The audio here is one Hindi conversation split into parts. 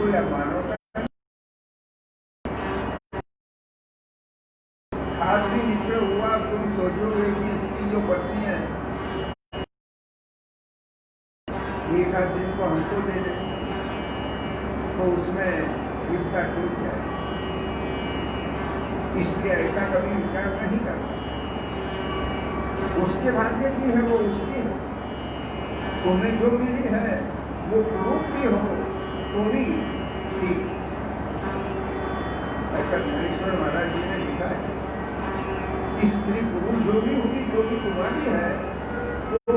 कोई मानवता आज भी मित्र हुआ, तुम सोचोगे कि इसकी जो पत्नी है एक आध दिन को हमको दे दे तो उसमें रिश्ता टूट जाए। इसलिए ऐसा कभी विचार नहीं करता। उसके भाग्य की है वो उसकी है। तुम्हें जो मिली है वो कुरूप भी हो तो भी ठीक। ऐसा ज्ञानेश्वर महाराज जी ने लिखा है, स्त्री पुरुष जो भी होगी जो भी तुम्हारी है, तो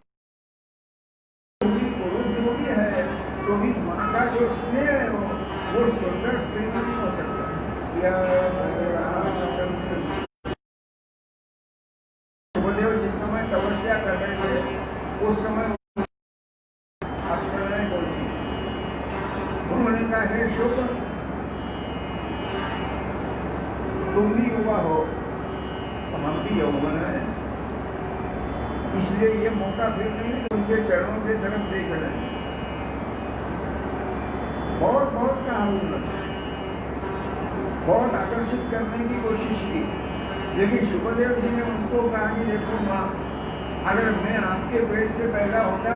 भी पुरुष जो भी है, तो भी माँ का जो स्नेह है वो सुंदर श्रीमती हो सकता है। सुखदेव जिस समय तपस्या कर रहे थे उस समय अप्सराएं बोलती, उन्होंने कहा हे शुभ, तुम भी युवा हो हम भी यौवन है, इसलिए ये मौका फिर नहीं उनके चरणों के तरफ देख रहे हैं। बहुत कहा उन्होंने, बहुत आकर्षित करने की कोशिश की, लेकिन सुखदेव जी ने उनको कहा कि देखो माँ, अगर मैं आपके पेट से पैदा होता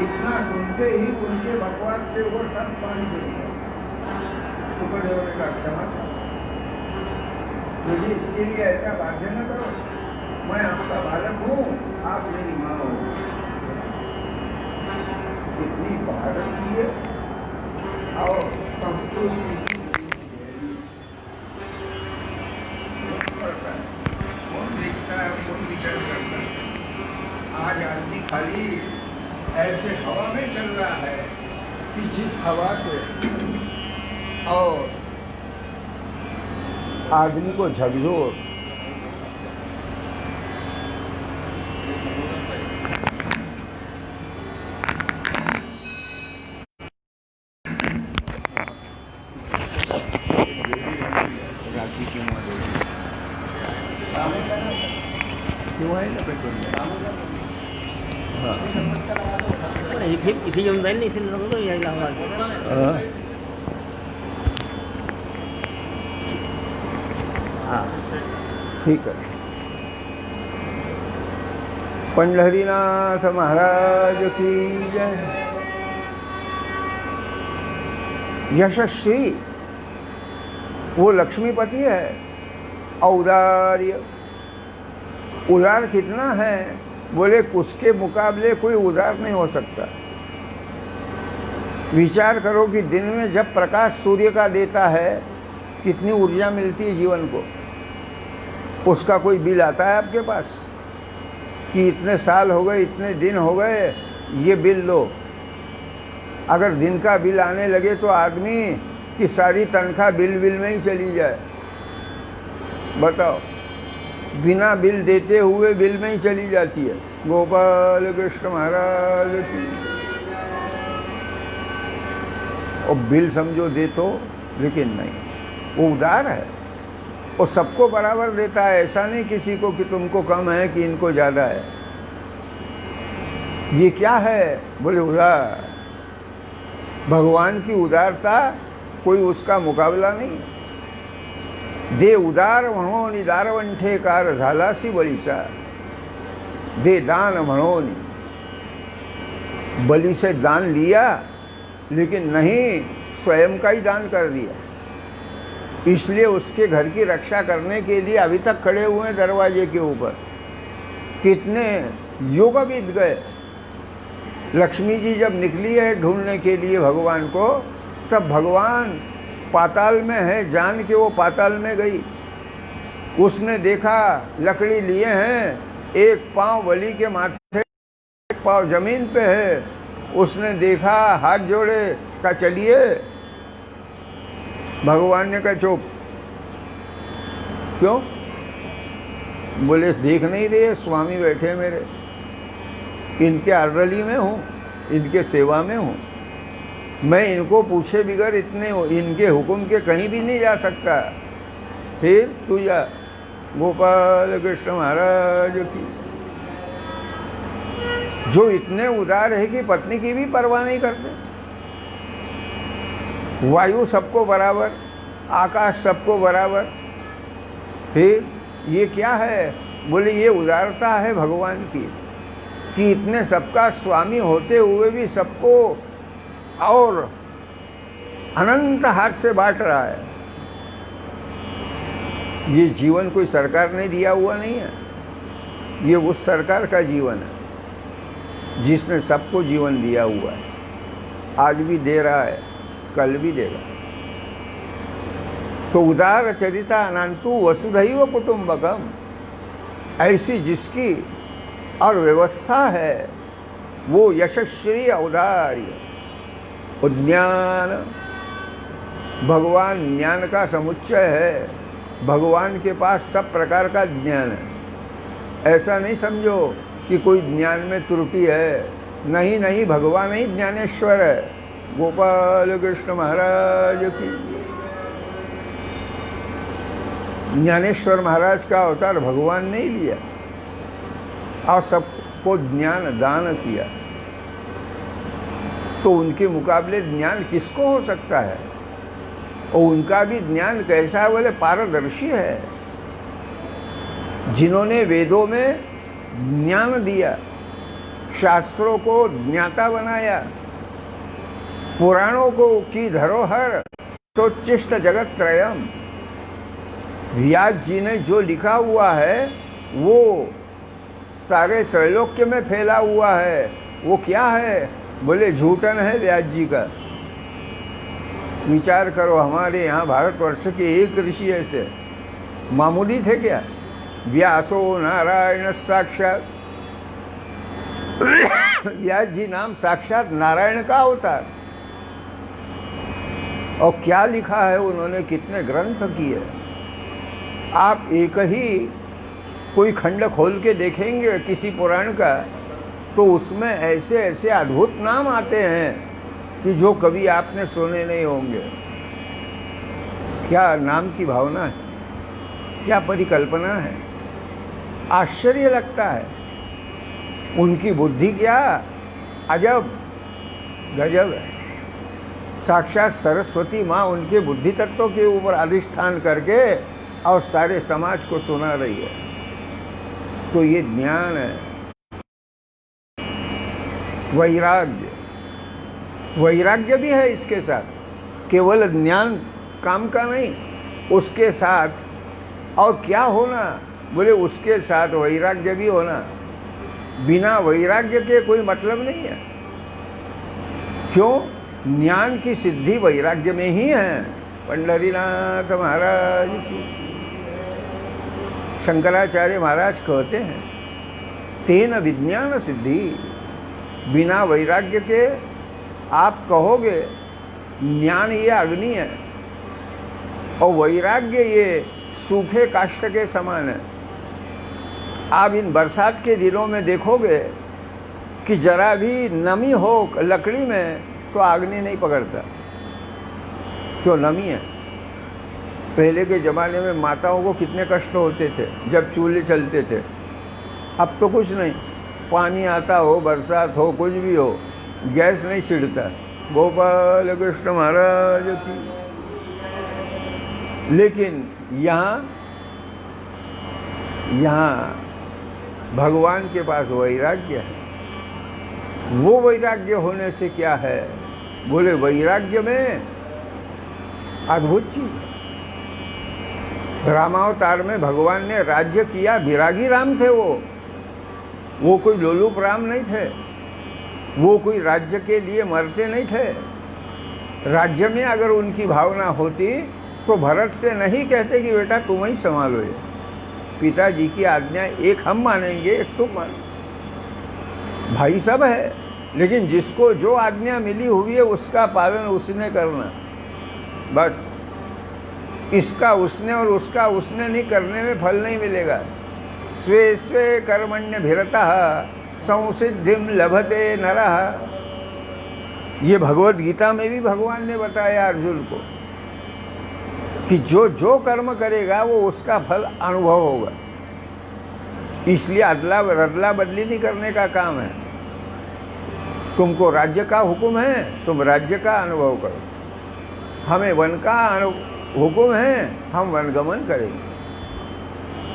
इतना सुनते ही उनके बकवास के ऊपर सब पानी गिर गया। सुखदेव ने कहा क्षमा मुझे इसके लिए ऐसा बाध्य न करो, मैं आपका बालक हूँ, आप मेरी माँ हो। इतनी भारत की है और संस्कृति पड़ता है, कौन देखता है, कौन विचार करता है। आज आदमी खाली ऐसे हवा में चल रहा है कि जिस हवा से और आदमी को झकझोर क्यों है ना पेट्रोल इथे येऊन जाईल ना, इथे नको यायला आवाज। हाँ ठीक है। पंढरीनाथ महाराज की जय। यशस्वी वो लक्ष्मीपति है। औदार्य, उदार कितना है, बोले उसके मुकाबले कोई उदार नहीं हो सकता। विचार करो कि दिन में जब प्रकाश सूर्य का देता है कितनी ऊर्जा मिलती है जीवन को। उसका कोई बिल आता है आपके पास कि इतने साल हो गए, इतने दिन हो गए, ये बिल लो। अगर दिन का बिल आने लगे तो आदमी की सारी तनख्वाह बिल में ही चली जाए। बताओ, बिना बिल देते हुए बिल में ही चली जाती है। गोपाल कृष्ण महाराज की। और बिल समझो दे तो, लेकिन नहीं, वो उदार है, वो सबको बराबर देता है। ऐसा नहीं किसी को कि तुमको कम है कि इनको ज़्यादा है। ये क्या है, बोले उदार। भगवान की उदारता कोई उसका मुकाबला नहीं। दे उदार म्हणोनी दारवंठेकार झालासी बळीचा, दे दान म्हणोनी। बलि से दान लिया लेकिन नहीं, स्वयं का ही दान कर दिया। इसलिए उसके घर की रक्षा करने के लिए अभी तक खड़े हुए हैं दरवाजे के ऊपर। कितने युग बीत गए। लक्ष्मी जी जब निकली है ढूंढने के लिए भगवान को, तब भगवान पाताल में है, जान के वो पाताल में गई। उसने देखा लकड़ी लिए हैं, एक पांव बलि के माथे, एक पांव जमीन पे है। उसने देखा, हाथ जोड़े, कहा चलिए। भगवान ने कहा चुप। क्यों? बोले देख नहीं रहे, स्वामी बैठे मेरे, इनके आर्डरली में हूँ, इनके सेवा में हूँ। मैं इनको पूछे बिगर इनके हुक्म के कहीं भी नहीं जा सकता। फिर तू जा। गोपाल कृष्ण महाराज की। जो इतने उदार है कि पत्नी की भी परवाह नहीं करते। वायु सबको बराबर, आकाश सबको बराबर, फिर ये क्या है? बोले ये उदारता है भगवान की, कि इतने सबका स्वामी होते हुए भी सबको और अनंत हाथ से बांट रहा है। ये जीवन कोई सरकार ने दिया हुआ नहीं है, ये उस सरकार का जीवन है जिसने सबको जीवन दिया हुआ है, आज भी दे रहा है, कल भी देगा। तो उदार चरिता अनंतु वसुधैव कुटुंबकम, ऐसी जिसकी और व्यवस्था है वो यशस्वी औदार्य। उज्ञान, भगवान ज्ञान का समुच्चय है, भगवान के पास सब प्रकार का ज्ञान है। ऐसा नहीं समझो कि कोई ज्ञान में त्रुटि है, नहीं नहीं, भगवान ही ज्ञानेश्वर है। गोपाल कृष्ण महाराज की। ज्ञानेश्वर महाराज का अवतार भगवान ने ही लिया और सबको ज्ञान दान किया, तो उनके मुकाबले ज्ञान किसको हो सकता है? और उनका भी ज्ञान कैसा है? बोले पारदर्शी है। जिन्होंने वेदों में ज्ञान दिया, शास्त्रों को ज्ञाता बनाया, पुराणों को की धरोहर सोच्चिष्ट जगत त्रयम, व्यास जी ने जो लिखा हुआ है वो सारे त्रैलोक्य में फैला हुआ है। वो क्या है? बोले झूठन है व्यास जी का। विचार करो, हमारे यहाँ भारतवर्ष के एक ऋषि ऐसे मामूली थे क्या? व्यासो नारायण साक्षात, व्यास जी नाम साक्षात नारायण का अवतार। और क्या लिखा है उन्होंने, कितने ग्रंथ किए। आप एक ही कोई खंड खोल के देखेंगे किसी पुराण का, तो उसमें ऐसे ऐसे अद्भुत नाम आते हैं कि जो कभी आपने सुने नहीं होंगे। क्या नाम की भावना है, क्या परिकल्पना है, आश्चर्य लगता है। उनकी बुद्धि क्या अजब गजब है। साक्षात सरस्वती माँ उनके बुद्धि तत्वों के ऊपर अधिष्ठान करके और सारे समाज को सुना रही है। तो ये ज्ञान है। वैराग्य, वैराग्य भी है इसके साथ, केवल ज्ञान काम का नहीं, उसके साथ और क्या होना? बोले उसके साथ वैराग्य भी होना। बिना वैराग्य के कोई मतलब नहीं है। क्यों? ज्ञान की सिद्धि वैराग्य में ही है। पंडरीनाथ महाराज की, शंकराचार्य महाराज कहते हैं, तेन विज्ञान सिद्धि। बिना वैराग्य के आप कहोगे ज्ञान ये अग्नि है और वैराग्य ये सूखे काष्ठ के समान है। आप इन बरसात के दिनों में देखोगे कि जरा भी नमी हो लकड़ी में तो अग्नि नहीं पकड़ता। क्यों? नमी है। पहले के ज़माने में माताओं को कितने कष्ट होते थे जब चूल्हे चलते थे। अब तो कुछ नहीं, पानी आता हो, बरसात हो, कुछ भी हो, गैस नहीं छिड़ता। गोपाल कृष्ण महाराज की। लेकिन यहाँ भगवान के पास वैराग्य है। वो वैराग्य होने से क्या है? बोले वैराग्य में अद्भुत चीज। रामावतार में भगवान ने राज्य किया, विरागी राम थे वो कोई लोलुप राम नहीं थे। वो कोई राज्य के लिए मरते नहीं थे। राज्य में अगर उनकी भावना होती तो भरत से नहीं कहते कि बेटा तुम ही संभालो ये, पिताजी की आज्ञा एक हम मानेंगे, एक तुम मान। भाई सब है, लेकिन जिसको जो आज्ञा मिली हुई है उसका पालन उसने करना। बस इसका उसने और उसका उसने नहीं करने में फल नहीं मिलेगा। स्वे स्वे कर्मण्य भिरतः संसिद्धिम लभते नरः। ये भगवत गीता में भी भगवान ने बताया अर्जुन को कि जो जो कर्म करेगा वो उसका फल अनुभव होगा। इसलिए अदला बदली नहीं करने का काम है। तुमको राज्य का हुक्म है, तुम राज्य का अनुभव करो। हमें वन का हुक्म है, हम वनगमन करेंगे।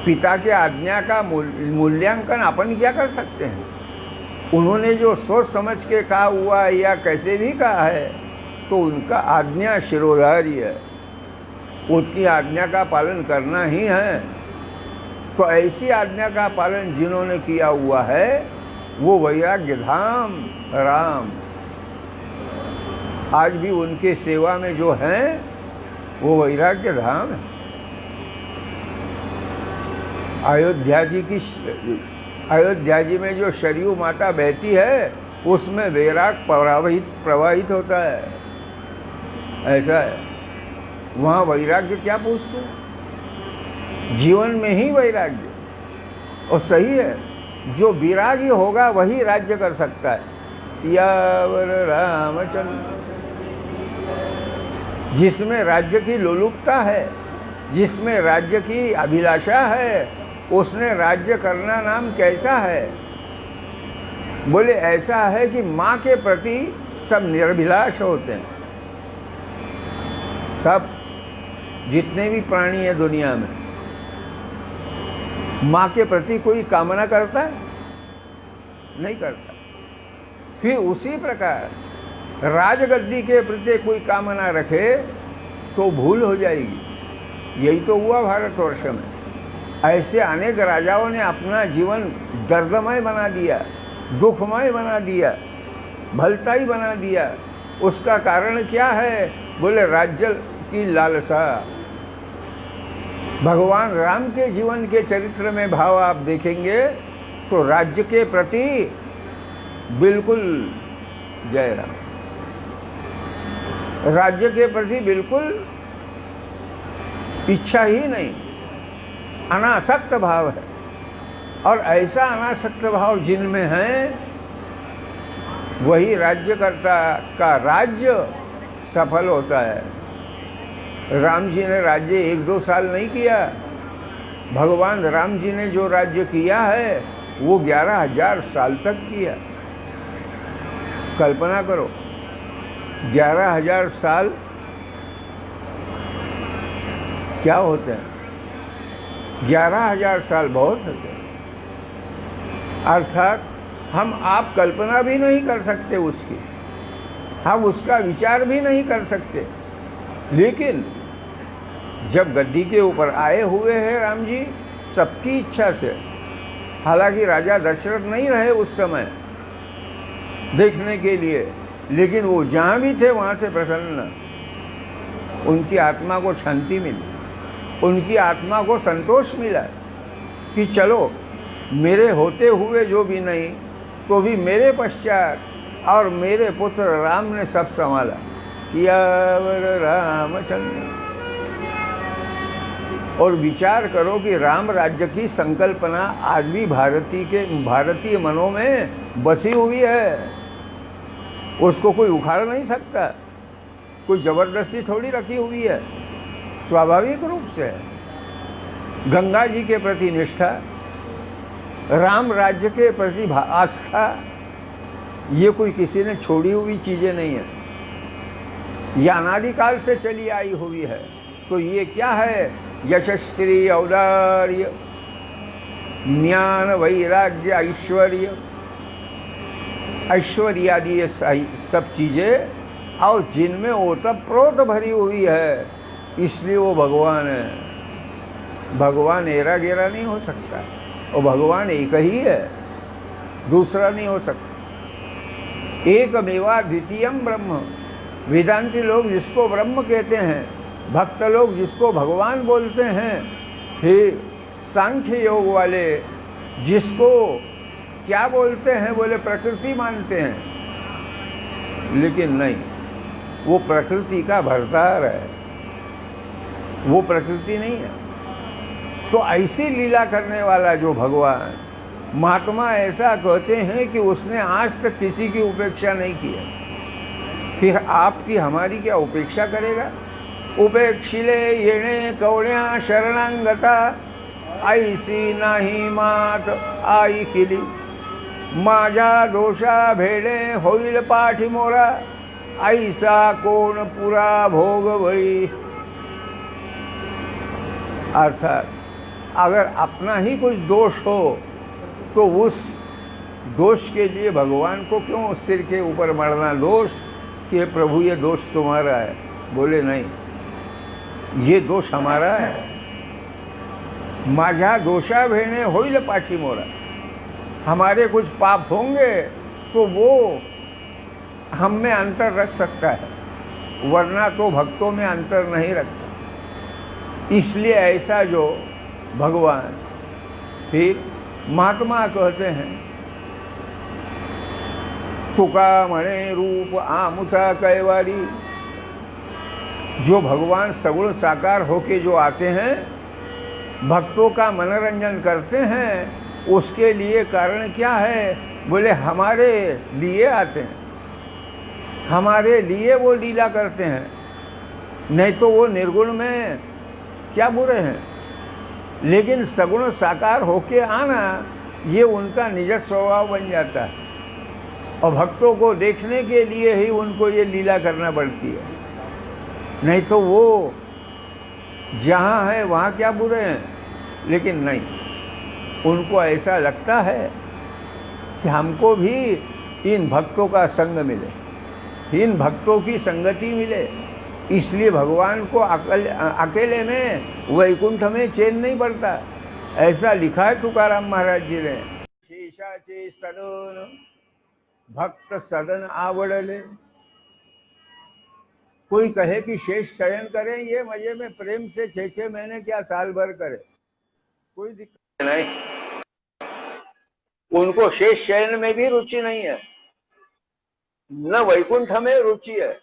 पिता के आज्ञा का मूल्यांकन अपन क्या कर सकते हैं? उन्होंने जो सोच समझ के कहा हुआ या कैसे भी कहा है, तो उनका आज्ञा शिरोधारी है, उनकी आज्ञा का पालन करना ही है। तो ऐसी आज्ञा का पालन जिन्होंने किया हुआ है, वो वैराग्य धाम राम। आज भी उनके सेवा में जो हैं, वो वैराग्य धाम है। अयोध्या जी में जो सरयू माता बहती है, उसमें वैराग प्रवाहित होता है। ऐसा है, वहाँ वैराग्य क्या पूछते हैं? जीवन में ही वैराग्य। और सही है, जो विरागी होगा वही राज्य कर सकता है। सियावर रामचंद्र। जिसमें राज्य की लोलुपता है, जिसमें राज्य की अभिलाषा है, उसने राज्य करना नाम कैसा है? बोले ऐसा है कि माँ के प्रति सब निर्भिलाष होते हैं। सब जितने भी प्राणी हैं दुनिया में, माँ के प्रति कोई कामना करता है? नहीं करता। फिर उसी प्रकार राजगद्दी के प्रति कोई कामना रखे तो भूल हो जाएगी। यही तो हुआ भारतवर्ष में। ऐसे अनेक राजाओं ने अपना जीवन दर्दमय बना दिया, दुखमय बना दिया, भलताई बना दिया। उसका कारण क्या है? बोले राज्य की लालसा। भगवान राम के जीवन के चरित्र में भाव आप देखेंगे तो राज्य के प्रति बिल्कुल जय राम, राज्य के प्रति बिल्कुल इच्छा ही नहीं, अनासक्त भाव है। और ऐसा अनासक्त भाव जिनमें है, वही राज्यकर्ता का राज्य सफल होता है। राम जी ने राज्य 1-2 साल नहीं किया। भगवान राम जी ने जो राज्य किया है, वो 11,000 साल तक किया। कल्पना करो, 11,000 साल क्या होते हैं? 11,000 साल बहुत होते हैं। अर्थात हम आप कल्पना भी नहीं कर सकते उसकी, हम उसका विचार भी नहीं कर सकते। लेकिन जब गद्दी के ऊपर आए हुए हैं राम जी, सबकी इच्छा से, हालांकि राजा दशरथ नहीं रहे उस समय देखने के लिए, लेकिन वो जहाँ भी थे वहाँ से प्रसन्न, उनकी आत्मा को शांति मिली, उनकी आत्मा को संतोष मिला कि चलो मेरे होते हुए जो भी नहीं, तो भी मेरे पश्चात और मेरे पुत्र राम ने सब संभाला। सियावर रामचंद्र। और विचार करो कि राम राज्य की संकल्पना आज भी भारतीय मनों में बसी हुई है। उसको कोई उखाड़ नहीं सकता, कोई जबरदस्ती थोड़ी रखी हुई है, स्वाभाविक रूप से है। गंगा जी के प्रति निष्ठा, राम राज्य के प्रति आस्था, ये कोई किसी ने छोड़ी हुई चीजें नहीं है, ये अनादिकाल से चली आई हुई है। तो ये क्या है? यशस्वी, औदार्य, ज्ञान, वैराग्य, ऐश्वर्य आदि ये सब चीजें, और जिनमें ओतप्रोत भरी हुई है, इसलिए वो भगवान है। भगवान एरा गेरा नहीं हो सकता, और भगवान एक ही है, दूसरा नहीं हो सकता। एकमेवा द्वितीयम ब्रह्म। वेदांती लोग जिसको ब्रह्म कहते हैं, भक्त लोग जिसको भगवान बोलते हैं, फिर सांख्य योग वाले जिसको क्या बोलते हैं? बोले प्रकृति मानते हैं। लेकिन नहीं, वो प्रकृति का भरतार है, वो प्रकृति नहीं है। तो ऐसी लीला करने वाला जो भगवान, महात्मा ऐसा कहते हैं कि उसने आज तक किसी की उपेक्षा नहीं की है। फिर आपकी हमारी क्या उपेक्षा करेगा? उपेक्षिले येणे कवण्या शरणांगता, ऐसी नाही मात आई किली। माझा दोषा भेडे होईल पाठी मोरा, ऐसा कोण पुरा भोग बळी। अर्थात अगर अपना ही कुछ दोष हो तो उस दोष के लिए भगवान को क्यों सिर के ऊपर मढ़ना दोष कि हे प्रभु ये दोष तुम्हारा है। बोले नहीं, ये दोष हमारा है। माझा दोषा भेणे होईल पाठी मोरा, हमारे कुछ पाप होंगे तो वो हम में अंतर रख सकता है, वरना तो भक्तों में अंतर नहीं रखता। इसलिए ऐसा जो भगवान फिर महात्मा कहते हैं, तुका मणे रूप आमुसा कैवारी, जो भगवान सगुण साकार होके जो आते हैं, भक्तों का मनोरंजन करते हैं, उसके लिए कारण क्या है? बोले हमारे लिए आते हैं, हमारे लिए वो लीला करते हैं, नहीं तो वो निर्गुण में क्या बुरे हैं। लेकिन सगुण साकार होके आना ये उनका निज स्वभाव बन जाता है, और भक्तों को देखने के लिए ही उनको ये लीला करना पड़ती है, नहीं तो वो जहाँ है वहाँ क्या बुरे हैं। लेकिन नहीं, उनको ऐसा लगता है कि हमको भी इन भक्तों का संग मिले, इन भक्तों की संगति मिले, इसलिए भगवान को अकेले में वैकुंठ में चैन नहीं पड़ता। ऐसा लिखा है तुकाराम महाराज जी ने, शेषाचे सदन भक्त सदन आवडले। कोई कहे कि शेष शयन करें, ये मजे में प्रेम से 6-6 महीने क्या साल भर करे, कोई दिक्कत नहीं। उनको शेष शयन में भी रुचि नहीं है, न वैकुंठ में रुचि है।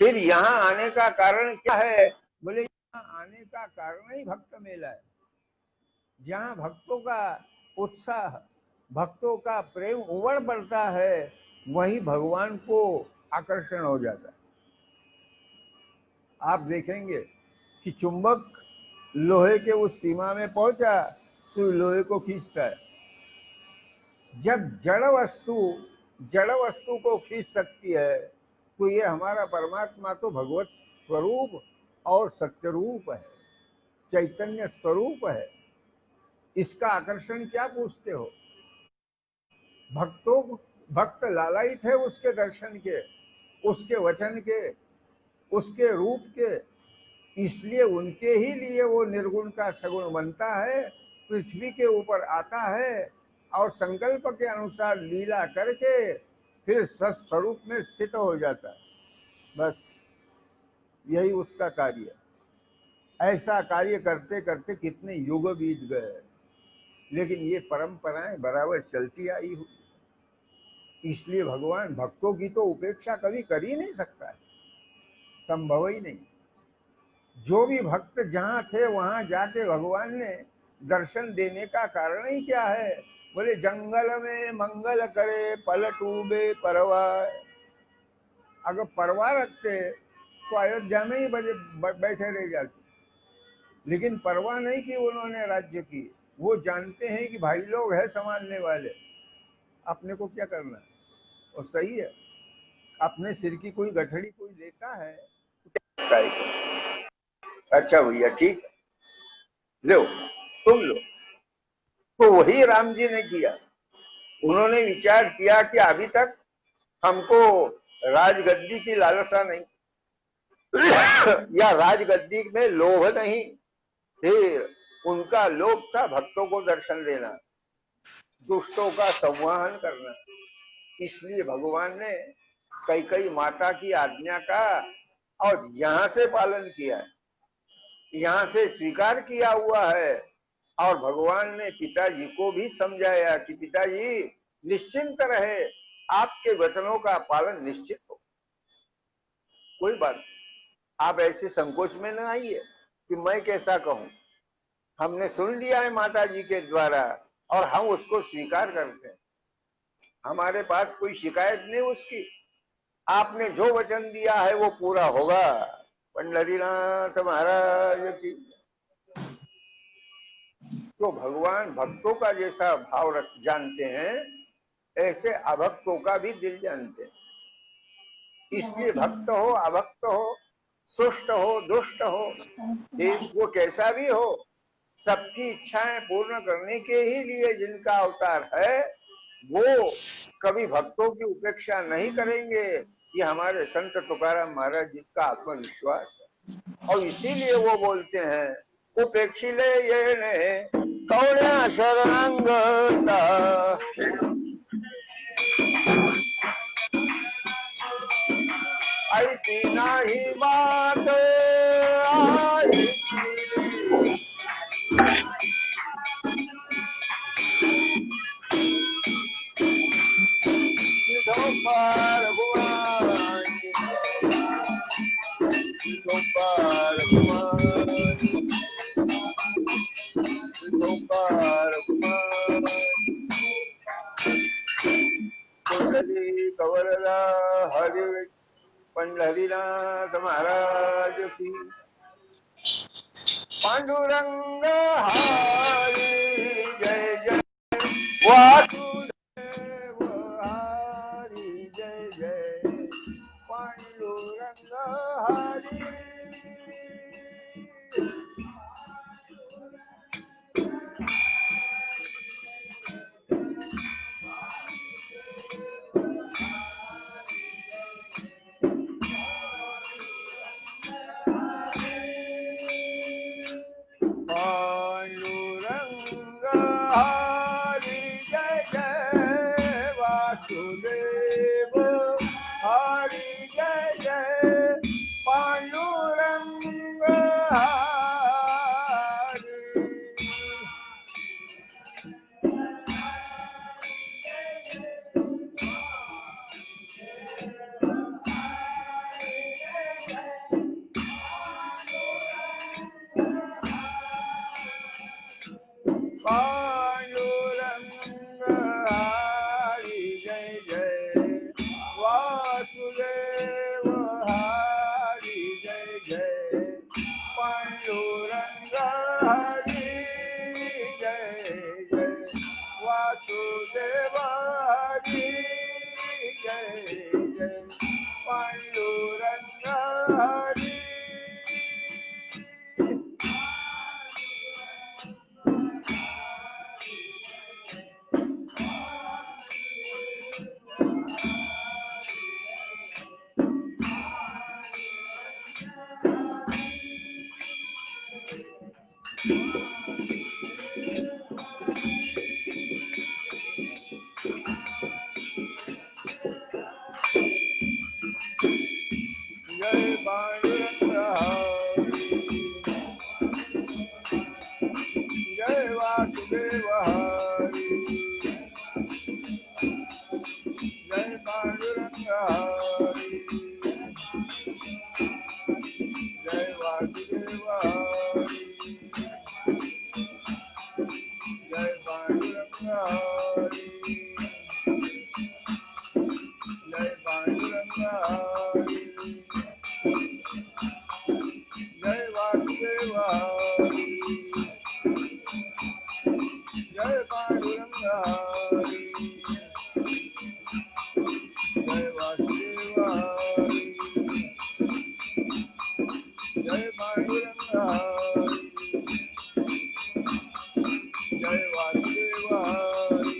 फिर यहाँ आने का कारण क्या है? बोले यहाँ आने का कारण ही भक्त मेला है, जहाँ भक्तों का उत्साह, भक्तों का प्रेम उमड़ पड़ता है, वहीं भगवान को आकर्षण हो जाता है। आप देखेंगे कि चुंबक लोहे के उस सीमा में पहुंचा, सुई लोहे को खींचता है। जब जड़ वस्तु को खींच सकती है, तो ये हमारा परमात्मा तो भगवत स्वरूप और सत्य रूप है, चैतन्य स्वरूप है। इसका आकर्षण क्या पूछते हो? भक्त लालायित है उसके दर्शन के, उसके वचन के, उसके रूप के, इसलिए उनके ही लिए वो निर्गुण का सगुण बनता है, पृथ्वी के ऊपर आता है और संकल्प के अनुसार लीला करके फिर स्वरूप में स्थित हो जाता है। बस यही उसका कार्य है। ऐसा कार्य करते करते कितने युग बीत गए, लेकिन ये परंपराएं बराबर चलती आई हुई। इसलिए भगवान भक्तों की तो उपेक्षा कभी कर ही नहीं सकता है, संभव ही नहीं। जो भी भक्त जहाँ थे वहां जाके भगवान ने दर्शन देने का कारण ही क्या है? बोले जंगल में मंगल करे पलटूबे परवा। अगर परवा रखते तो अयोध्या में ही बैठे रह जाते, लेकिन परवाह नहीं की उन्होंने राज्य की। वो जानते हैं कि भाई लोग है संभालने वाले, अपने को क्या करना। और सही है, अपने सिर की कोई गठड़ी कोई लेता है तो अच्छा भैया ठीक है, लो तुम लो। तो वही राम जी ने किया। उन्होंने विचार किया कि अभी तक हमको राजगद्दी की लालसा नहीं या राजगद्दी में लोभ नहीं, फिर उनका लोभ था भक्तों को दर्शन देना, दुष्टों का संवहन करना। इसलिए भगवान ने कई माता की आज्ञा का और यहाँ से पालन किया है, यहाँ से स्वीकार किया हुआ है। और भगवान ने पिताजी को भी समझाया कि पिताजी निश्चिंत रहे, आपके वचनों का पालन निश्चित हो, कोई बात नहीं। आप ऐसे संकोच में न आइए कि मैं कैसा कहूं, हमने सुन लिया है माता जी के द्वारा और हम उसको स्वीकार करते हैं, हमारे पास कोई शिकायत नहीं उसकी। आपने जो वचन दिया है वो पूरा होगा। पंडरीनाथ महाराज की। तो भगवान भक्तों का जैसा भाव जानते हैं, ऐसे अभक्तों का भी दिल जानते हैं। इसलिए भक्त हो अभक्त हो, सुष्ट हो दुष्ट हो, वो कैसा भी हो, सबकी इच्छाएं पूर्ण करने के ही लिए जिनका अवतार है, वो कभी भक्तों की उपेक्षा नहीं करेंगे। ये हमारे संत तुकाराम महाराज जी का आत्मविश्वास है। और इसीलिए वो बोलते हैं, उपेक्षिले ये ने कौण्या शरणंगता, ऐसी नाही बात आई, गोपाल कुमारी, गोपाल कुमारी, गोपाल कुमारी, कुंडली कवरदा हरि पंढरीनाथ महाराज की, पांडुरंग हरी जय जय, वासुदेव हरी जय जय, पांडुरंग हरी। पांडुरंग हरी जय जय, वासुदेव हरी जय जय, पांडुरंग हरी। पांडुरंग हरी जय जय, वासुदेव हरी जय जय, पांडुरंग हरी जय जय, वासुदेव हरी जय जय, पांडुरंग हरी। जय पांडुरंग हरी, जय वासुदेव हरी, जय पांडुरंग हरी, जय वासुदेव हरी, जय पांडुरंग हरी, जय पांडुरंग हरी, जय वासुदेव हरी, जय पांडुरंग हरी, जय वासुदेव हरी, जय पांडुरंग हरी, जय वासुदेव हरी।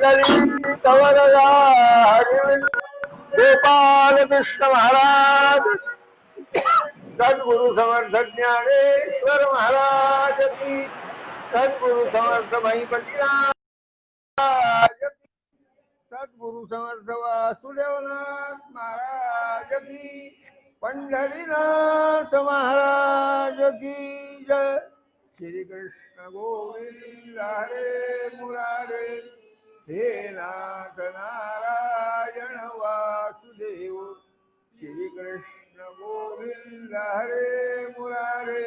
मंगली कवरदा हरि गोपाल कृष्ण महाराज, सदगुरु समर्थ ज्ञानेश्वर महाराज की, सदगुरु समर्थ महिपतिनाथ की, सदगुरु समर्थ वासुदेवनाथ महाराज की, पंढरीनाथ महाराज की जय। श्री कृष्ण गोविंद हरे मुरारे, हे नाथ नारायण वासुदेव। श्री कृष्ण गोविंद हरे मुरारे,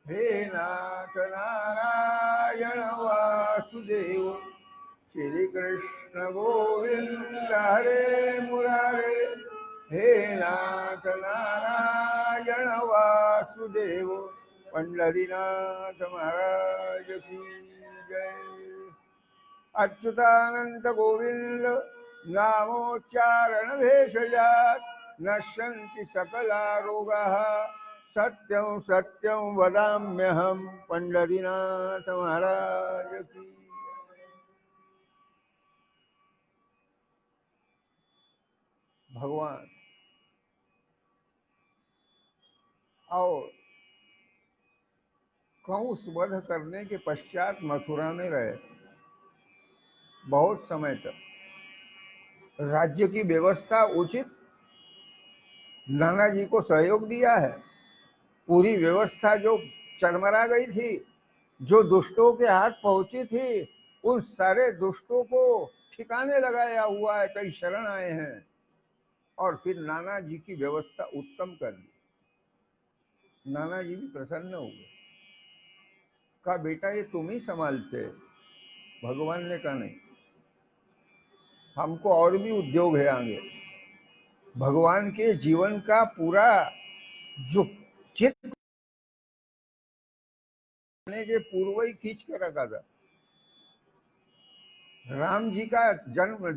हे नाथ नारायण वासुदेव। श्री कृष्ण गोविंद हरे मुरारे, हे नाथ नारायण वासुदेव। पंढरीनाथ महाराज की जय। अच्युतानंत गोविंद नामोच्चारण भेषजात नश्यन्ति सकला रोगाः, सत्यं सत्यं वदाम्यहं। पंढरीनाथ महाराज की। भगवान और कंस वध करने के पश्चात मथुरा में रहे बहुत समय तक। राज्य की व्यवस्था उचित, नाना जी को सहयोग दिया है। पूरी व्यवस्था जो चरमरा गई थी, जो दुष्टों के हाथ पहुंची थी, उन सारे दुष्टों को ठिकाने लगाया हुआ है। कई शरण आए हैं और फिर नाना जी की व्यवस्था उत्तम कर दी। नाना जी भी प्रसन्न हो गए, कहा बेटा ये तुम ही संभालते। भगवान ने कहा नहीं, हमको और भी उद्योग है आगे। भगवान के जीवन का पूरा जो चित्र के पूर्व ही खींच के रखा था। राम जी का जन्म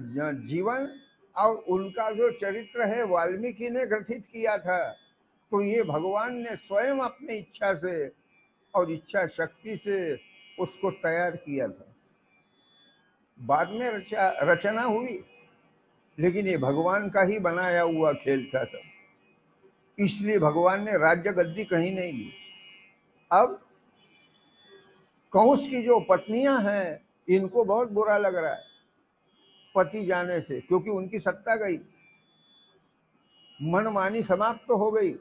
जीवन और उनका जो चरित्र है वाल्मीकि ने ग्रथित किया था। तो ये भगवान ने स्वयं अपनी इच्छा से और इच्छा शक्ति से उसको तैयार किया था। बाद में रचना हुई, लेकिन ये भगवान का ही बनाया हुआ खेल था सब। इसलिए भगवान ने राज्य गद्दी कहीं नहीं ली। अब कंस की जो पत्नियां हैं, इनको बहुत बुरा लग रहा है पति जाने से, क्योंकि उनकी सत्ता गई, मनमानी समाप्त तो हो गई।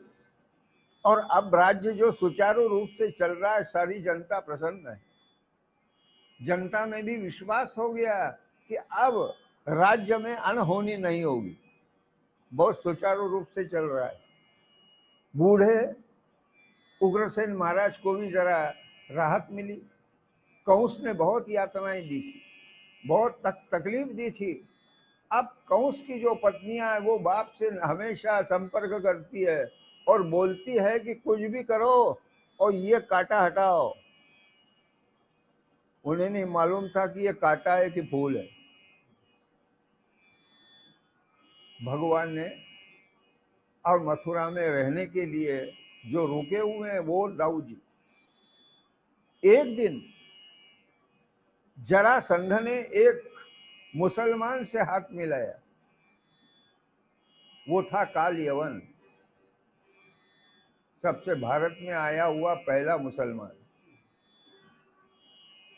और अब राज्य जो सुचारू रूप से चल रहा है, सारी जनता प्रसन्न है। जनता में भी विश्वास हो गया कि अब राज्य में अनहोनी नहीं होगी, बहुत सुचारू रूप से चल रहा है। बूढ़े उग्रसेन महाराज को भी जरा राहत मिली। कंस ने बहुत यातनाएं दी थी, बहुत तकलीफ दी थी। अब कंस की जो पत्नियां है वो बाप से हमेशा संपर्क करती है और बोलती है कि कुछ भी करो और ये कांटा हटाओ। उन्हें नहीं मालूम था कि ये कांटा है कि फूल है। भगवान ने और मथुरा में रहने के लिए जो रुके हुए हैं वो दाऊ जी। एक दिन जरासंध ने एक मुसलमान से हाथ मिलाया, वो था काल यवन, सबसे भारत में आया हुआ पहला मुसलमान।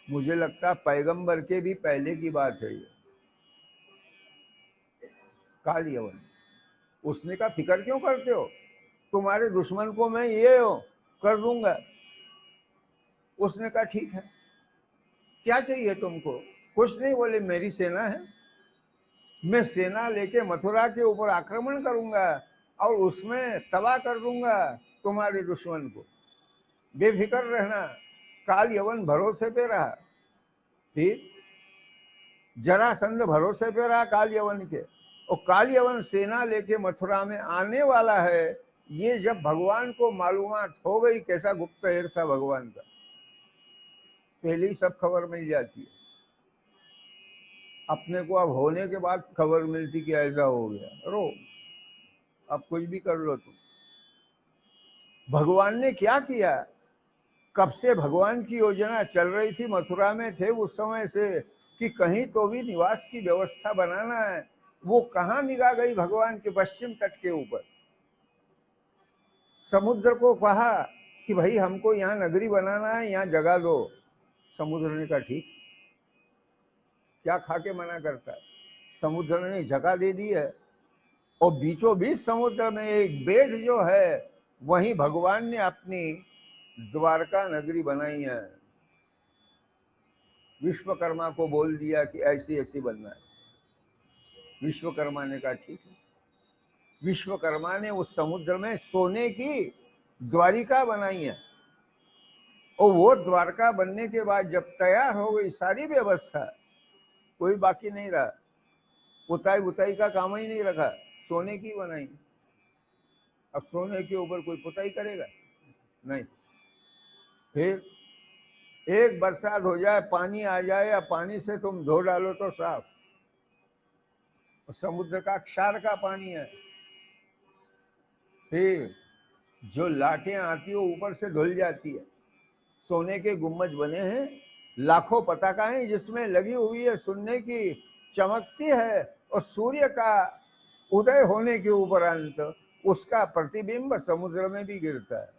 मुझे लगता पैगंबर के भी पहले की बात है ये। काल यवन, उसने कहा फिक्र क्यों करते हो, तुम्हारे दुश्मन को मैं ये कर दूंगा। उसने कहा ठीक है, क्या चाहिए तुमको। कुछ नहीं, बोले मेरी सेना है, मैं सेना लेके मथुरा के ऊपर आक्रमण करूंगा और उसमें तबाह कर दूंगा तुम्हारे दुश्मन को, बेफिक्र रहना। काल यवन भरोसे पे रहा। फिर जरासंध भरोसे पे रहा काल यवन के, और काल यवन सेना लेके मथुरा में आने वाला है। ये जब भगवान को मालूमात हो गई, कैसा गुप्तहेर था भगवान का, पहले ही सब खबर मिल जाती है। अपने को अब होने के बाद खबर मिलती कि ऐसा हो गया, रो अब कुछ भी कर लो तुम। भगवान ने क्या किया, कब से भगवान की योजना चल रही थी, मथुरा में थे उस समय से, कि कहीं तो भी निवास की व्यवस्था बनाना है। वो कहाँ निगाह गई भगवान के पश्चिम तट के ऊपर। समुद्र को कहा कि भाई हमको यहाँ नगरी बनाना है, यहाँ जगह दो। समुद्र ने कहा ठीक, क्या खा के मना करता है। समुद्र ने जगह दे दी है, और बीचों बीच समुद्र में एक बेट जो है, वहीं भगवान ने अपनी द्वारका नगरी बनाई है। विश्वकर्मा को बोल दिया कि ऐसी ऐसी बनना है। विश्वकर्मा ने कहा ठीक है। विश्वकर्मा ने उस समुद्र में सोने की द्वारिका बनाई है, और वो द्वारका बनने के बाद जब तैयार हो गई सारी व्यवस्था, कोई बाकी नहीं रहा, पुताई बुताई का काम ही नहीं रखा, सोने की बनाई। अब सोने के ऊपर कोई पुताई करेगा नहीं। फिर एक बरसात हो जाए, पानी आ जाए, या पानी से तुम धो डालो तो साफ। समुद्र का क्षार का पानी है। फिर जो लाठें आती है ऊपर से धुल जाती है। सोने के गुम्बज बने हैं, लाखों पताकाएं जिसमें लगी हुई है, सुनने की चमकती है, और सूर्य का उदय होने के उपरांत उसका प्रतिबिंब समुद्र में भी गिरता है।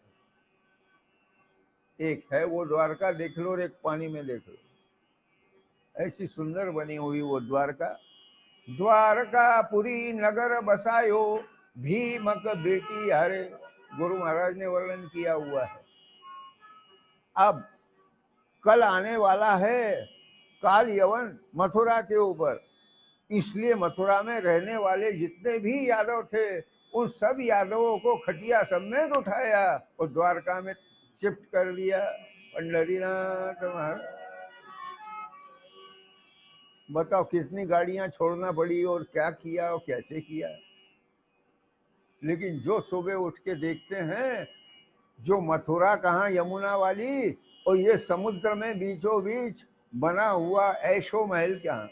एक है वो द्वारका देख लो, और एक पानी में देख लो। ऐसी सुंदर बनी हुई वो द्वारका। द्वारका पुरी नगर बसायो, भीमक बेटी हरे। गुरु महाराज ने वर्णन किया हुआ है। अब कल आने वाला है काल यवन मथुरा के ऊपर, इसलिए मथुरा में रहने वाले जितने भी यादव थे, उन सब यादवों को खटिया समेत उठाया और द्वारका में शिफ्ट कर दिया। पंडरीनाथ महाराज, बताओ कितनी गाड़ियां छोड़ना पड़ी, और क्या किया और कैसे किया। लेकिन जो सुबह उठ के देखते हैं, जो मथुरा कहाँ यमुना वाली, और ये समुद्र में बीचों बीच बना हुआ ऐशो महल कहाँ।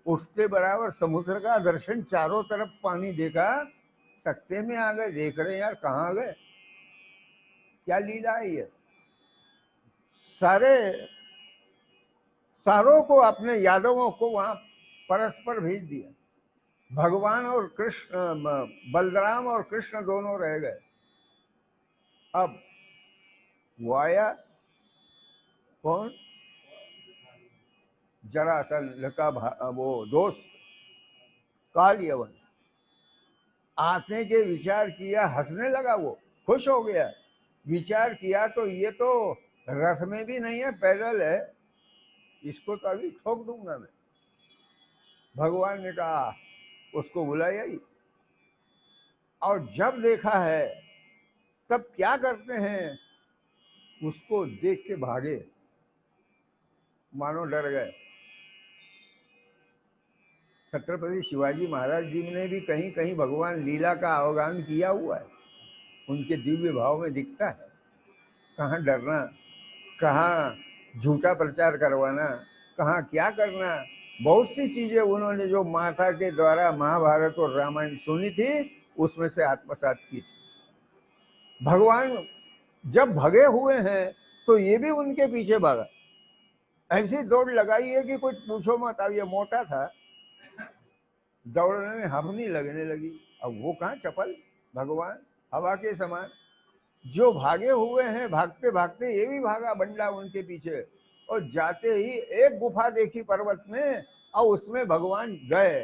उठते बराबर समुद्र का दर्शन, चारों तरफ पानी देखा, सकते में आ गए। देख रहे यार कहाँ आ गए, क्या लीला है ये। सारों को, अपने यादवों को वहां परस्पर भेज दिया। भगवान और कृष्ण, बलराम और कृष्ण दोनों रह गए। अब वो आया कौन, जरासंध का वो दोस्त काल यवन। आते के विचार किया, हंसने लगा, वो खुश हो गया। विचार किया तो ये तो रथ में भी नहीं है, पैदल है, इसको तो अभी ठोक दूंगा मैं। भगवान ने कहा उसको बुलाया ही, और जब देखा है तब क्या करते हैं, उसको देख के भागे, मानो डर गए। छत्रपति शिवाजी महाराज जी ने भी कहीं कहीं भगवान लीला का अवगान किया हुआ है, उनके दिव्य भाव में दिखता है। कहाँ डरना, कहाँ झूठा प्रचार करवाना, कहाँ क्या करना, बहुत सी चीजें उन्होंने जो माता के द्वारा महाभारत और रामायण सुनी थी, उसमें से आत्मसात की थी। भगवान जब भगे हुए हैं तो ये भी उनके पीछे भागा। ऐसी दौड़ लगाई है कि कुछ पूछो मत। अब ये मोटा था, दौड़ने में हफनी लगने लगी। अब वो कहाँ चपल, भगवान हवा के समान। जो भागे हुए हैं, भागते भागते ये भी भागा बंडा उनके पीछे, और जाते ही एक गुफा देखी पर्वत में, और उसमें भगवान गए।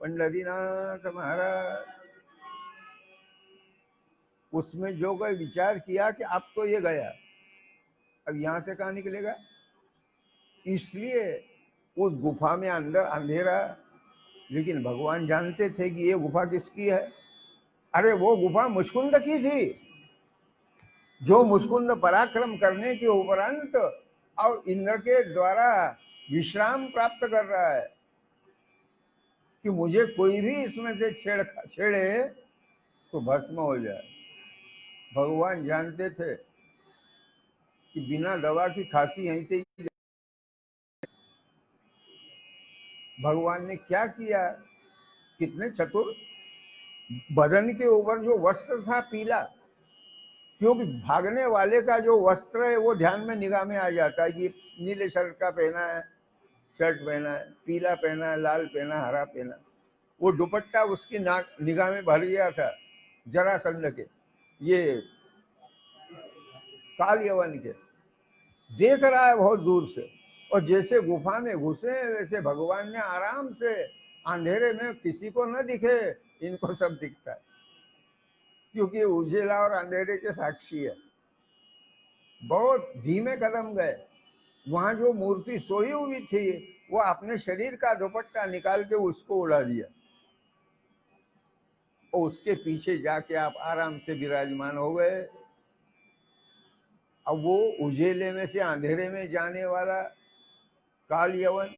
पंडरीनाथ महाराज उसमें जो कोई विचार किया कि अब तो ये गया, अब यहां से कहाँ निकलेगा। इसलिए उस गुफा में अंदर अंधेरा, लेकिन भगवान जानते थे कि ये गुफा किसकी है। अरे वो गुफा मुचकुंद की थी, जो मुचकुंद पराक्रम करने के उपरांत और इंद्र के द्वारा विश्राम प्राप्त कर रहा है कि मुझे कोई भी इसमें से छेड़े तो भस्म हो जाए। भगवान जानते थे कि बिना दवा की खांसी यहीं से ही। भगवान ने क्या किया, कितने चतुर। बदन के ऊपर जो वस्त्र था पीला, क्योंकि भागने वाले का जो वस्त्र है वो ध्यान में निगाह में आ जाता है कि नीले शर्ट का पहना है, शर्ट पहना है, पीला पहना है, लाल पहना, हरा पहना। वो दुपट्टा उसकी निगाह में भर गया था जरासंध के, ये काल यवन के। देख रहा है बहुत दूर से, और जैसे गुफा में घुसे वैसे भगवान ने आराम से, अंधेरे में किसी को न दिखे, इनको सब दिखता है, क्योंकि उजेला और अंधेरे के साक्षी है। बहुत धीमे कदम गए। वहां जो मूर्ति सोई हुई थी, वो अपने शरीर का दुपट्टा निकाल के उसको उड़ा दिया, और उसके पीछे जाके आप आराम से विराजमान हो गए। अब वो उजेले में से अंधेरे में जाने वाला काल यवन,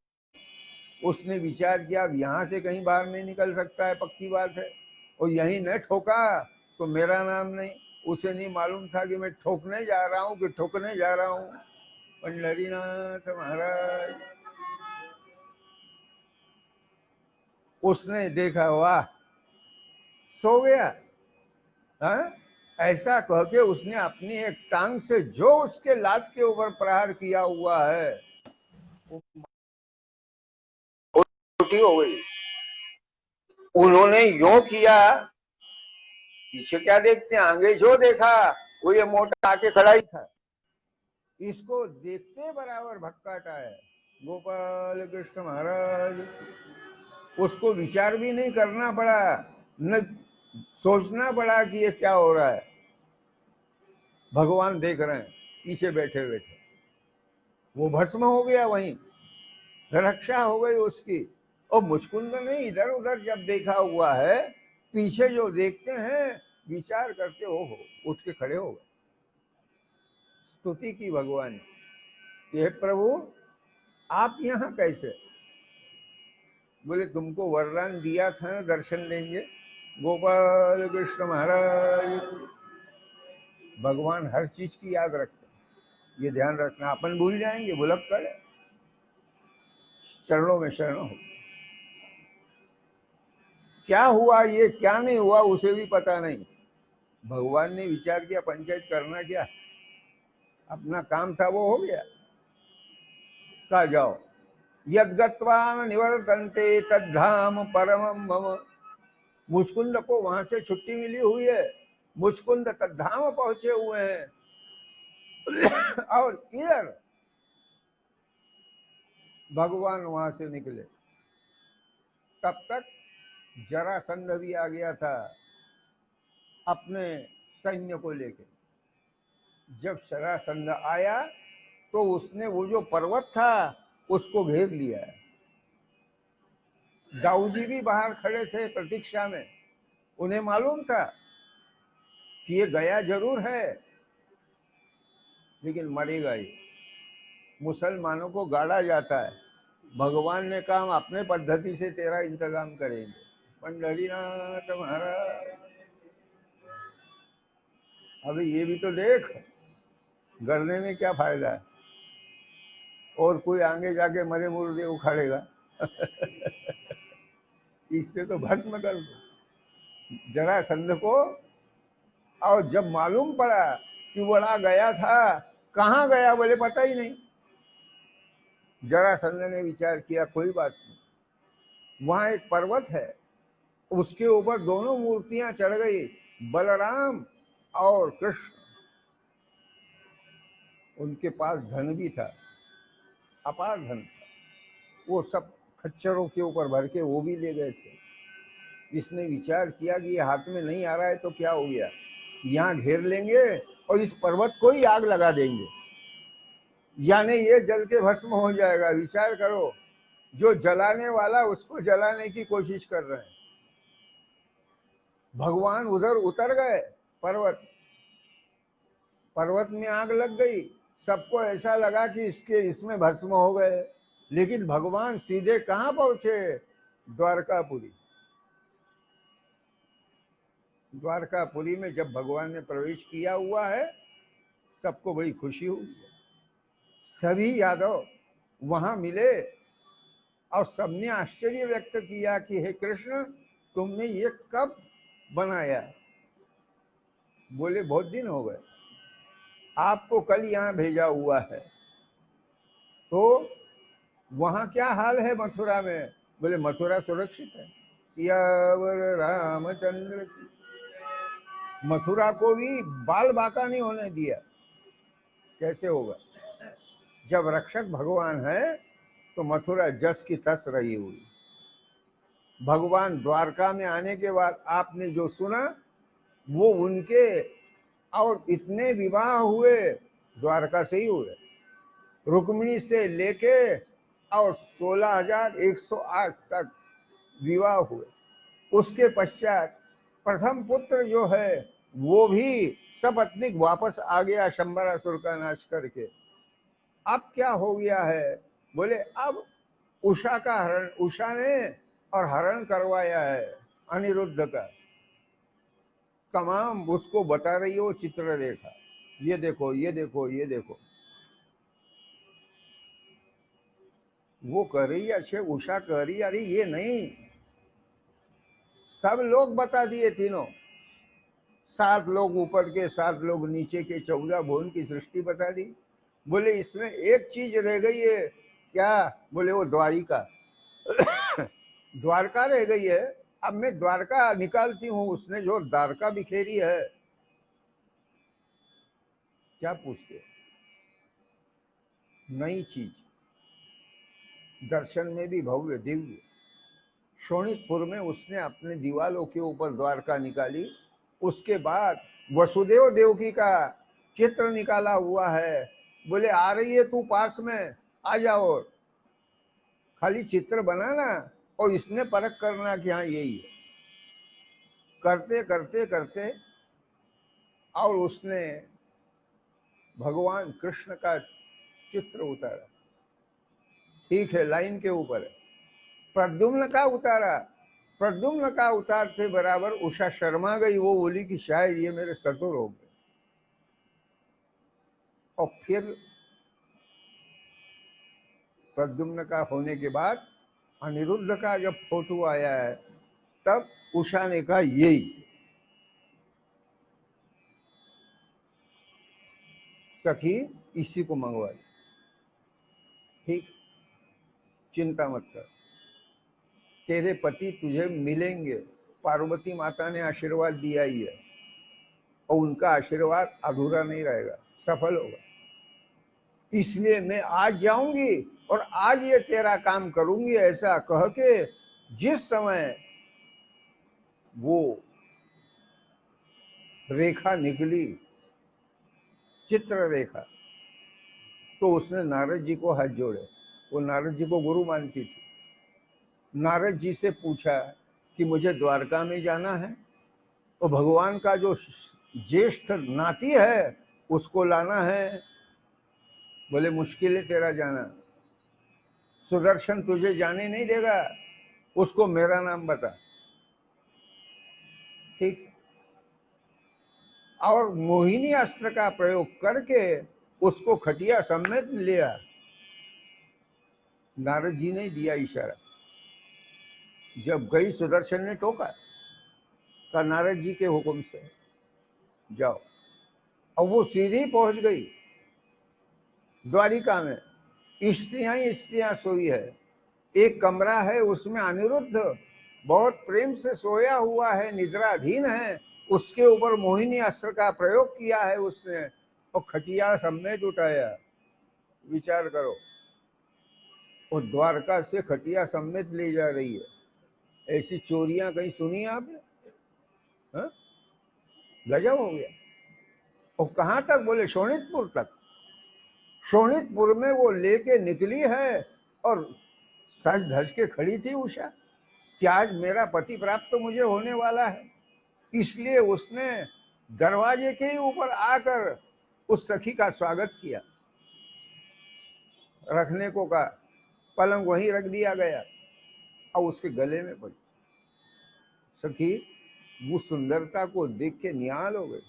उसने विचार किया अब यहां से कहीं बाहर नहीं निकल सकता है, पक्की बात है, और यहीं न ठोका तो मेरा नाम नहीं। उसे नहीं मालूम था कि मैं ठोकने जा रहा हूं कि ठोकने जा रहा हूं। पंडरीनाथ महाराज, उसने देखा, वाह, सो गया। हाँ? ऐसा कह के उसने अपनी एक टांग से जो उसके लात के ऊपर प्रहार किया हुआ है, वो छुट्टी हो गई। उन्होंने यूं किया, पीछे क्या देखते हैं, आगे जो देखा वो ये मोटा आके खड़ा ही था। इसको देखते बराबर भक्काटा है। गोपाल कृष्ण महाराज, उसको विचार भी नहीं करना पड़ा, न सोचना पड़ा कि ये क्या हो रहा है। भगवान देख रहे हैं पीछे बैठे बैठे। वो भस्म हो गया, वहीं रक्षा हो गई उसकी। और मुचकुंद ने इधर उधर जब देखा हुआ है, पीछे जो देखते हैं विचार करते हो उठ के खड़े हो गए, स्तुति की भगवान, ये प्रभु आप यहाँ कैसे? बोले तुमको वरदान दिया था ना, दर्शन देंगे। गोपाल कृष्ण महाराज, भगवान हर चीज की याद रखते हैं, ये ध्यान रखना। अपन भूल जाएंगे, भुलक कर चरणों में शरण हो। क्या हुआ ये क्या नहीं हुआ उसे भी पता नहीं। भगवान ने विचार किया पंचायत करना क्या, अपना काम था वो हो गया, कहा जाओ। यद्गत्वा निवर्तन्ते तद्धाम परमं मम। मुचकुंद को वहां से छुट्टी मिली हुई है, मुचकुंद तद्धाम पहुंचे हुए हैं। और इधर भगवान वहां से निकले, तब तक जरासंध भी आ गया था अपने सैन्य को लेके। जब जरासंध आया तो उसने वो जो पर्वत था उसको घेर लिया। दाऊजी भी बाहर खड़े थे प्रतीक्षा में, उन्हें मालूम था कि ये गया जरूर है लेकिन मरेगा ही। मुसलमानों को गाड़ा जाता है, भगवान ने कहा हम अपने पद्धति से तेरा इंतजाम करेंगे। पंडरीनाथ महाराज, अभी ये भी तो देख, गरने में क्या फायदा है, और कोई आगे जाके मरे मुर्दे उखाड़ेगा। इससे तो भस्म कर दो जरासंध को। और जब मालूम पड़ा कि बड़ा गया था, कहाँ गया बोले पता ही नहीं। जरासंध ने विचार किया कोई बात नहीं, वहां एक पर्वत है, उसके ऊपर दोनों मूर्तियां चढ़ गई, बलराम और कृष्ण। उनके पास धन भी था, अपार धन था, वो सब खच्चरों के ऊपर भर के वो भी ले गए थे। इसने विचार किया कि ये हाथ में नहीं आ रहा है तो क्या हो गया, यहाँ घेर लेंगे और इस पर्वत को ही आग लगा देंगे, यानी ये जल के भस्म हो जाएगा। विचार करो, जो जलाने वाला उसको जलाने की कोशिश कर रहे हैं। भगवान उधर उतर गए, पर्वत पर्वत में आग लग गई, सबको ऐसा लगा कि इसमें भस्म हो गए। लेकिन भगवान सीधे कहाँ पहुंचे, द्वारकापुरी। द्वारकापुरी में जब भगवान ने प्रवेश किया हुआ है, सबको बड़ी खुशी हुई। सभी यादव वहां मिले और सबने आश्चर्य व्यक्त किया कि हे कृष्ण, तुमने ये कब बनाया? बोले बहुत दिन हो गए, आपको कल यहाँ भेजा हुआ है। तो वहां क्या हाल है मथुरा में? बोले मथुरा सुरक्षित है, सियावर रामचंद्र की। मथुरा को भी बाल बाका नहीं होने दिया। कैसे होगा? जब रक्षक भगवान है तो मथुरा जस की तस रही हुई। भगवान द्वारका में आने के बाद आपने जो सुना वो उनके, और इतने विवाह हुए द्वारका से ही हुए, रुक्मिणी से लेके और 16,108 तक विवाह हुए। उसके पश्चात प्रथम पुत्र जो है वो भी सपत्नीक वापस आ गया शंबरासुर का नाश करके। अब क्या हो गया है? बोले अब उषा का हरण, उषा ने और हरण करवाया है अनिरुद्ध का। तमाम उसको बता रही हो चित्ररेखा, ये देखो ये देखो ये देखो। वो कह रही है, अच्छे उषा कह रही, अरे ये नहीं, सब लोग बता दिए तीनों, 7 लोग ऊपर के 7 लोग नीचे के, 14 भुवन की सृष्टि बता दी। बोले इसमें एक चीज रह गई है। क्या? बोले वो द्वारिका द्वारका रह गई है। अब मैं द्वारका निकालती हूँ, उसने जो द्वारका बिखेरी है। क्या पूछते हो? नई चीज, दर्शन में भी भव्य दिव्य। शोणितपुर में उसने अपने दीवालों के ऊपर द्वारका निकाली। उसके बाद वसुदेव देवकी का चित्र निकाला हुआ है। बोले आ रही है तू पास में, आ जाओ, खाली चित्र बनाना और इसमें परख करना कि हाँ यही है। करते करते करते और उसने भगवान कृष्ण का चित्र उतारा। ठीक है, लाइन के ऊपर है। प्रद्युम्न का उतारा। प्रद्युम्न का उतारते बराबर उषा शर्मा गई। वो बोली कि शायद ये मेरे ससुर हो गए। और फिर प्रद्युम्न का होने के बाद अनिरुद्ध का जब फोटो आया है, तब उषा ने कहा यही सखी, इसी को मंगवा। ठीक, चिंता मत कर, तेरे पति तुझे मिलेंगे। पार्वती माता ने आशीर्वाद दिया ही है, और उनका आशीर्वाद अधूरा नहीं रहेगा, सफल होगा। इसलिए मैं आज जाऊंगी और आज ये तेरा काम करूंगी। ऐसा कह के जिस समय वो रेखा निकली, चित्र रेखा, तो उसने नारद जी को हाथ जोड़े। वो नारद जी को गुरु मानती थी। नारद जी से पूछा कि मुझे द्वारका में जाना है और भगवान का जो ज्येष्ठ नाती है उसको लाना है। बोले मुश्किल है तेरा जाना, सुदर्शन तुझे जाने नहीं देगा, उसको मेरा नाम बता। ठीक, और मोहिनी अस्त्र का प्रयोग करके उसको खटिया समेत लिया। नारद जी ने दिया इशारा। जब गई, सुदर्शन ने टोका, कहा नारद जी के हुक्म से जाओ। और वो सीधी पहुंच गई द्वारिका में। स्त्रियां ही स्त्रियां सोई है। एक कमरा है, उसमें अनिरुद्ध बहुत प्रेम से सोया हुआ है, निद्राधीन है। उसके ऊपर मोहिनी अस्त्र का प्रयोग किया है उसने, और खटिया समेत उठाया। विचार करो, वो द्वारका से खटिया समेत ले जा रही है। ऐसी चोरियां कहीं सुनी आपने? हाँ? गजब हो गया। और कहां तक? बोले शोणितपुर तक। शोणितपुर में वो लेके निकली है और सज धज के खड़ी थी उषा कि आज मेरा पति प्राप्त तो मुझे होने वाला है। इसलिए उसने दरवाजे के ऊपर आकर उस सखी का स्वागत किया। रखने को कहा, पलंग वहीं रख दिया गया और उसके गले में पड़ी। सखी वो सुंदरता को देख के निहाल हो गई।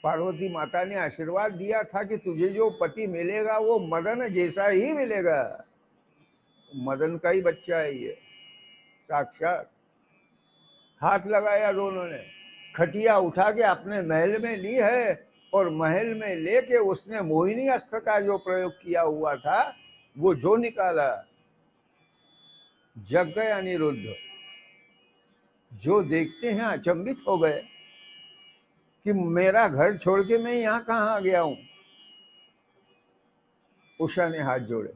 पार्वती माता ने आशीर्वाद दिया था कि तुझे जो पति मिलेगा वो मदन जैसा ही मिलेगा। मदन का ही बच्चा है ये, साक्षात। हाथ लगाया दोनों ने, खटिया उठा के अपने महल में ली है, और महल में लेके उसने मोहिनी अस्त्र का जो प्रयोग किया हुआ था वो जो निकाला, जग गए अनिरुद्ध। जो देखते हैं अचंभित हो गए कि मेरा घर छोड़ के मैं यहां कहां आ गया हूं। उषा ने हाथ जोड़े,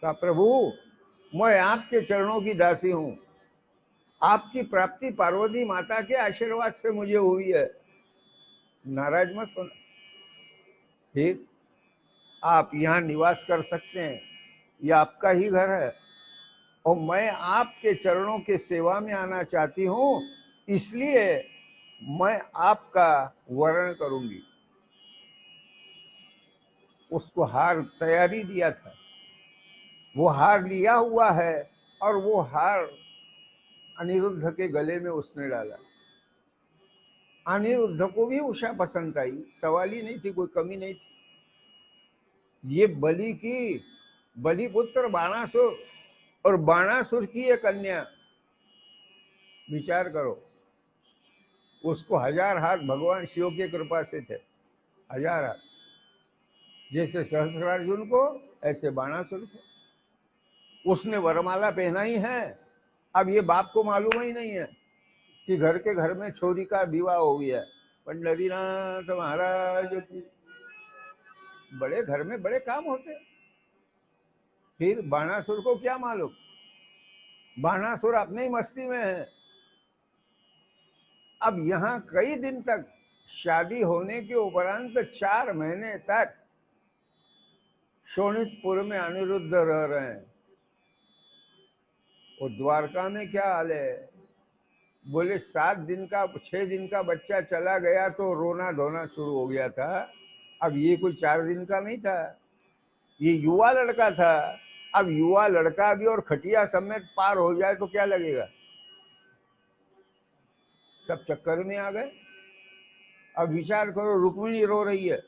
कहा प्रभु मैं आपके चरणों की दासी हूं। आपकी प्राप्ति पार्वती माता के आशीर्वाद से मुझे हुई है, नाराज मत होना। फिर आप यहाँ निवास कर सकते हैं, यह आपका ही घर है, और मैं आपके चरणों के सेवा में आना चाहती हूँ, इसलिए मैं आपका वर्ण करूंगी। उसको हार तैयारी दिया था, वो हार लिया हुआ है, और वो हार अनिरुद्ध के गले में उसने डाला। अनिरुद्ध को भी उषा पसंद आई, सवाल ही नहीं थी, कोई कमी नहीं थी। ये बलिपुत्र बाणासुर, और बाणासुर की एक कन्या, विचार करो, उसको 1000 हाथ भगवान शिव की कृपा से थे, 1000 हाथ। जैसे सहस्रार्जुन को, ऐसे बाणासुर को। उसने वरमाला पहना ही है। अब ये बाप को मालूम ही नहीं है कि घर के घर में छोरी का विवाह हो गया। पंडरीनाथ महाराज की, बड़े घर में बड़े काम होते। फिर बाणासुर को क्या मालूम, बाणासुर अपने ही मस्ती में है। अब यहाँ कई दिन तक, शादी होने के उपरांत 4 महीने तक शोणितपुर में अनिरुद्ध रह रहे हैं। और द्वारका में क्या हाल है, बोले 7 दिन का 6 दिन का बच्चा चला गया तो रोना धोना शुरू हो गया था। अब ये कोई 4 दिन का नहीं था, ये युवा लड़का था। अब युवा लड़का भी और खटिया समेत पार हो जाए तो क्या लगेगा। सब चक्कर में आ गए। अब विचार करो, रुक्मिणी रो रही है,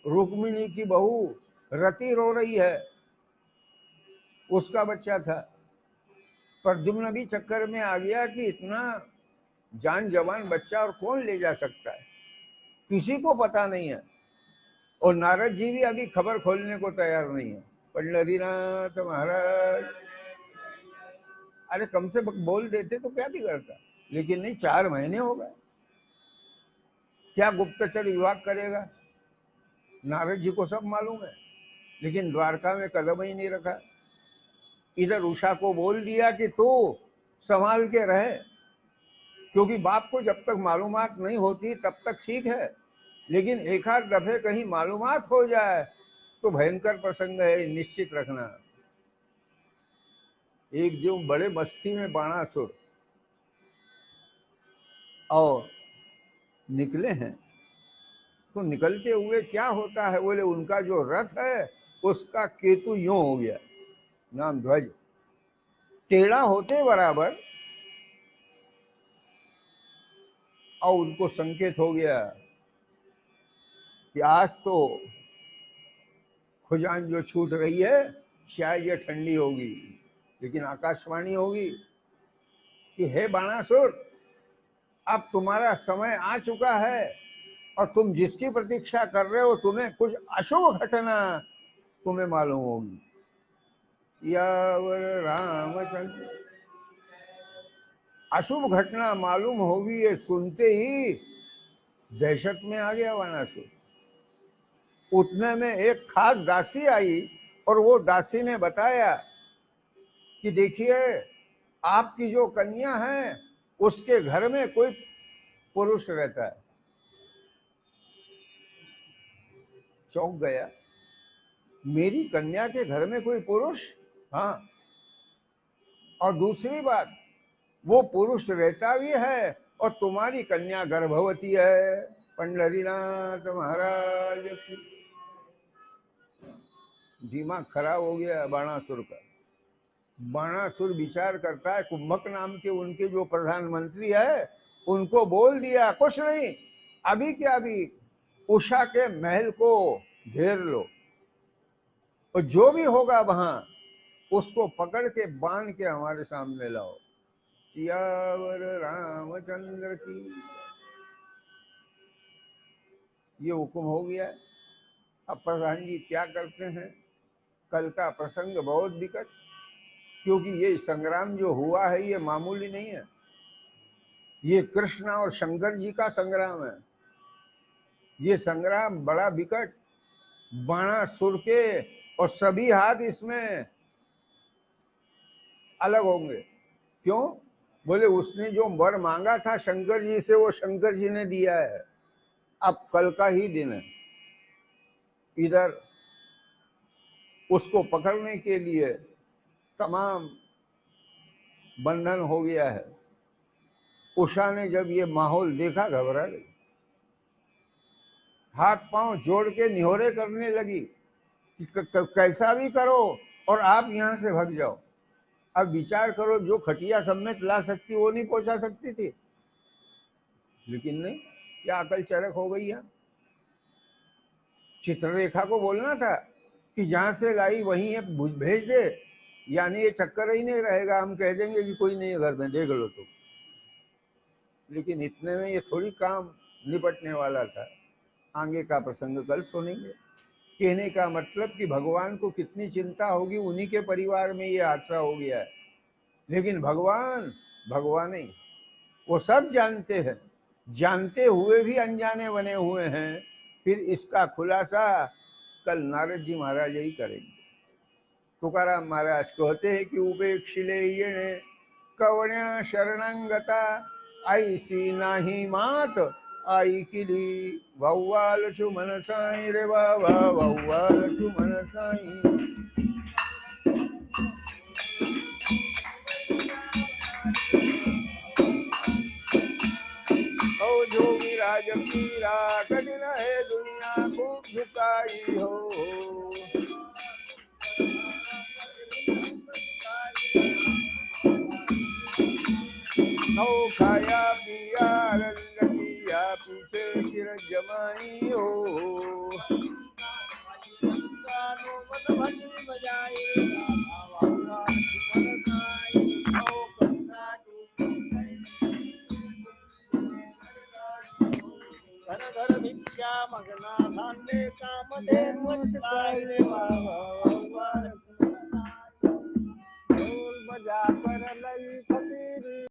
रुक्मिणी की बहू रति रो रही है, उसका बच्चा था। प्रद्युम्न भी चक्कर में आ गया कि इतना जान जवान बच्चा और कौन ले जा सकता है, किसी को पता नहीं है। और नारद जी भी अभी खबर खोलने को तैयार नहीं है। पंडरीनाथ महाराज, अरे कम से कम बोल देते तो क्या बिगड़ता, लेकिन नहीं, 4 महीने हो गए। क्या गुप्तचर विभाग करेगा, नारद जी को सब मालूम है, लेकिन द्वारका में कदम ही नहीं रखा। इधर उषा को बोल दिया कि तू संभाल के रहे, क्योंकि बाप को जब तक मालूमात नहीं होती तब तक ठीक है, लेकिन एक आध दफे कहीं मालूमात हो जाए तो भयंकर प्रसंग है, निश्चित रखना। एक जो बड़े मस्ती में बाणासुर और निकले हैं, तो निकलते हुए क्या होता है, बोले उनका जो रथ है उसका केतु यूं हो गया, नाम ध्वज टेढ़ा होते बराबर, और उनको संकेत हो गया कि आज तो खुजान जो छूट रही है शायद ये ठंडी होगी, लेकिन आकाशवाणी होगी कि हे बाणासुर, अब तुम्हारा समय आ चुका है, और तुम जिसकी प्रतीक्षा कर रहे हो तुम्हें कुछ अशुभ घटना तुम्हें मालूम होगी। यावर रामचंद्र, अशुभ घटना मालूम होगी, ये सुनते ही दहशत में आ गया बाणासुर। उतने में एक खास दासी आई, और वो दासी ने बताया कि देखिए आपकी जो कन्या है उसके घर में कोई पुरुष रहता है। चौंक गया, मेरी कन्या के घर में कोई पुरुष? हाँ, और दूसरी बात, वो पुरुष रहता भी है और तुम्हारी कन्या गर्भवती है। पंडरीनाथ महाराज की दिमाग खराब हो गया बाणासुर का। बाणासुर विचार करता है, कुंभक नाम के उनके जो प्रधानमंत्री है उनको बोल दिया, कुछ नहीं, अभी क्या अभी उषा के महल को घेर लो, और जो भी होगा वहां उसको पकड़ के बांध के हमारे सामने लाओ। सियावर रामचंद्र की। ये हुक्म हो गया। अब प्रधान जी क्या करते हैं, कल का प्रसंग बहुत विकट, क्योंकि ये संग्राम जो हुआ है ये मामूली नहीं है, ये कृष्ण और शंकर जी का संग्राम है। ये संग्राम बड़ा विकट, बाणासुर के, और सभी हाथ इसमें अलग होंगे। क्यों? बोले उसने जो वर मांगा था शंकर जी से वो शंकर जी ने दिया है। अब कल का ही दिन है, इधर उसको पकड़ने के लिए तमाम बंधन हो गया है। उषा ने जब ये माहौल देखा घबरा गई, हाथ पांव जोड़ के निहोरे करने लगी कि कैसा भी करो और आप यहां से भाग जाओ। अब विचार करो, जो खटिया समेत ला सकती वो नहीं पहुंचा सकती थी, लेकिन नहीं, क्या अकल चरक हो गई है। चित्ररेखा को बोलना था कि जहां से लाई वहीं भेज दे, यानी ये चक्कर ही नहीं रहेगा, हम कह देंगे कि कोई नहीं है घर में, देख लो तुम। लेकिन इतने में ये थोड़ी काम निपटने वाला था, आगे का प्रसंग कल सुनेंगे। कहने का मतलब कि भगवान को कितनी चिंता होगी, उन्हीं के परिवार में ये हादसा हो गया है, लेकिन भगवान भगवान ही, वो सब जानते हैं, जानते हुए भी अनजाने बने हुए हैं। फिर इसका खुलासा कल नारद जी महाराज ही करेंगे। तुकाराम महाराज कहते हैं कि उपेक्षिले येणे कवण्या शरणांगता, ऐसी नाही मात आई किली, वव्वाल छु मन साई रे बाबा, वव्वाल छु मन साई। ओ जो विराज पीरा कठिन है दुनिया खूब झुकाई हो। नौ खाया पिया रंग किया पीछे सिर जमाई हो। घर घर भिक्षा मगना धान्य काम दे मुस्काई रे बाबा, ढोल बजा कर